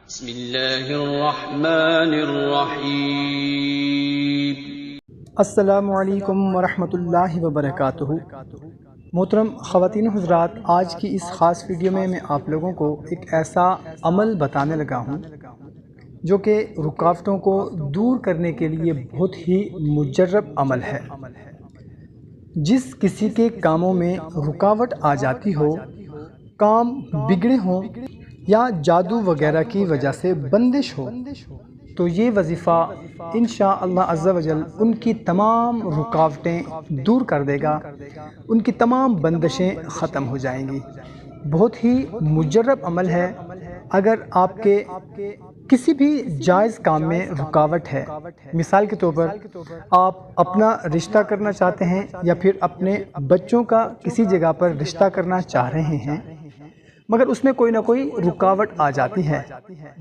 بسم اللہ الرحمن الرحیم۔ السلام علیکم ورحمۃ اللہ وبرکاتہ۔ محترم خواتین و حضرات، آج کی اس خاص ویڈیو میں آپ لوگوں کو ایک ایسا عمل بتانے لگا ہوں جو کہ رکاوٹوں کو دور کرنے کے لیے بہت ہی مجرب عمل ہے۔ جس کسی کے کاموں میں رکاوٹ آ جاتی ہو، کام بگڑے ہوں یا جادو وغیرہ کی وجہ سے بندش ہو، تو یہ وظیفہ انشاءاللہ عز و جل ان کی تمام رکاوٹیں دور کر دے گا، ان کی تمام بندشیں ختم ہو جائیں گی۔ بہت ہی مجرب عمل ہے۔ اگر آپ کے کسی بھی جائز کام میں رکاوٹ ہے، مثال کے طور پر آپ اپنا رشتہ کرنا چاہتے ہیں یا پھر اپنے بچوں کا کسی جگہ پر رشتہ کرنا چاہ رہے ہیں، مگر اس میں کوئی نہ کوئی رکاوٹ آ جاتی ہے،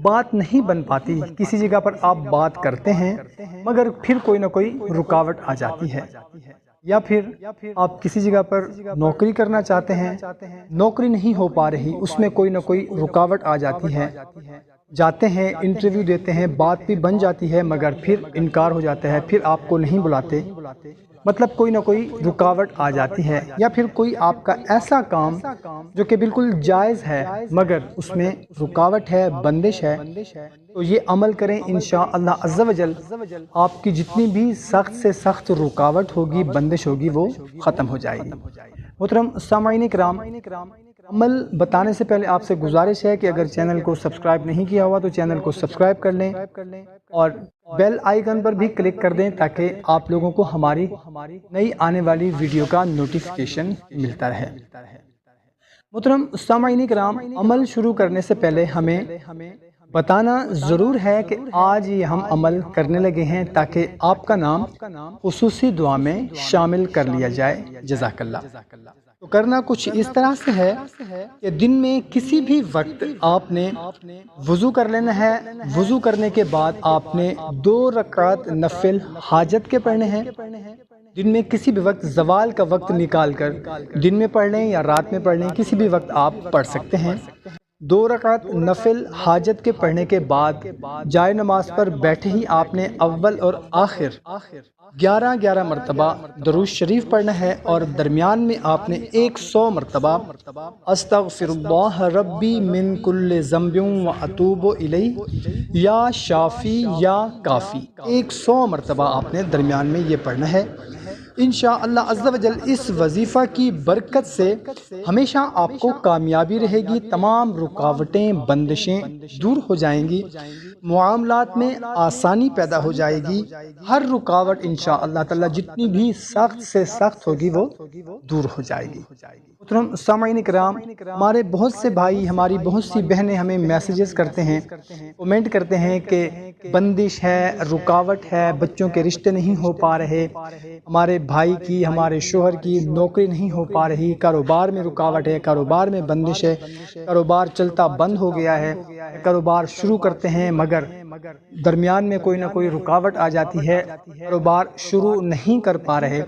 بات نہیں بن پاتی، کسی جگہ پر آپ بات کرتے ہیں مگر پھر کوئی نہ کوئی رکاوٹ آ جاتی ہے، یا پھر آپ کسی جگہ پر نوکری کرنا چاہتے ہیں، نوکری نہیں ہو پا رہی، اس میں کوئی نہ کوئی رکاوٹ آ جاتی ہے، جاتے ہیں انٹرویو دیتے ہیں، بات بھی بن جاتی ہے مگر پھر انکار ہو جاتا ہے، پھر آپ کو نہیں بلاتے، مطلب کوئی نہ کوئی رکاوٹ آ جاتی ہے، یا پھر کوئی آپ کا ایسا کام جو کہ بالکل جائز ہے مگر اس میں رکاوٹ ہے، بندش ہے، تو یہ عمل کریں، انشاءاللہ عز و جل آپ کی جتنی بھی سخت سے سخت رکاوٹ ہوگی، بندش ہوگی، وہ ختم ہو جائے گی۔ محترم سامعین کرام، عمل بتانے سے پہلے آپ سے گزارش ہے کہ اگر چینل کو سبسکرائب نہیں کیا ہوا تو چینل کو سبسکرائب کر لیں اور بیل آئیکن پر بھی کلک کر دیں تاکہ آپ لوگوں کو ہماری نئی آنے والی ویڈیو کا نوٹیفیکیشن ملتا رہے۔ محترم سامعین کرام، عمل شروع کرنے سے پہلے ہمیں بتانا ضرور ہے کہ آج یہ ہم عمل کرنے لگے ہیں تاکہ آپ کا نام خصوصی دعا میں شامل کر لیا جائے۔ جزاک اللہ۔ تو کرنا کچھ اس طرح سے ہے کہ دن میں کسی بھی وقت آپ نے وضو کر لینا ہے، وضو کرنے کے بعد آپ نے 2 رکعت نفل حاجت کے پڑھنے ہیں۔ دن میں کسی بھی وقت زوال کا وقت نکال کر دن میں پڑھ لیں یا رات میں پڑھ لیں، کسی بھی وقت آپ پڑھ سکتے ہیں۔ 2 رکعت نفل حاجت کے پڑھنے کے بعد جائے نماز پر بیٹھے ہی آپ نے اول اور آخر 11 مرتبہ درود شریف پڑھنا ہے، اور درمیان میں آپ نے 100 مرتبہ استغفر اللہ ربی من کل ذنب و اتوب الیہ یا شافی یا کافی 100 مرتبہ آپ نے درمیان میں یہ پڑھنا ہے۔ انشاءاللہ عز و جل اس وظیفہ کی برکت سے ہمیشہ آپ کو کامیابی رہے گی، تمام رکاوٹیں بندشیں دور ہو جائیں گی، معاملات میں آسانی پیدا ہو جائے گی، ہر رکاوٹ انشاءاللہ تعالی جتنی بھی سخت سے سخت ہوگی وہ دور ہو جائے گی۔ محترم سامعین کرام، ہمارے بہت سے بھائی، ہماری بہت سی بہنیں ہمیں میسیجز کرتے ہیں، کومنٹ کرتے ہیں کہ بندش ہے، رکاوٹ ہے، بچوں کے رشتے نہیں ہو پا رہے، ہمارے بھائی کی، ہمارے شوہر کی نوکری نہیں ہو پا رہی، کاروبار میں رکاوٹ ہے، کاروبار میں بندش ہے، کاروبار چلتا بند ہو گیا ہے، کاروبار شروع کرتے ہیں مگر درمیان میں کوئی نہ کوئی رکاوٹ آ جاتی ہے، کاروبار شروع نہیں کر پا رہے،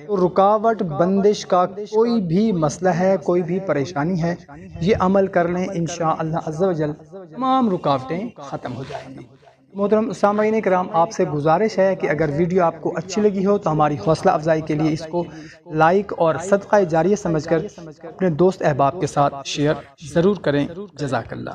تو رکاوٹ بندش کا کوئی بھی مسئلہ ہے، کوئی بھی پریشانی ہے، یہ عمل کر لیں، انشاءاللہ عز و جل تمام رکاوٹیں ختم ہو جائیں گی۔ محترم سامعین کرام، آپ سے گزارش ہے کہ اگر ویڈیو آپ کو اچھی لگی ہو تو ہماری حوصلہ افزائی کے لیے اس کو لائک اور صدقہ جاریہ سمجھ کر اپنے دوست احباب کے ساتھ شیئر ضرور کریں۔ جزاک اللہ۔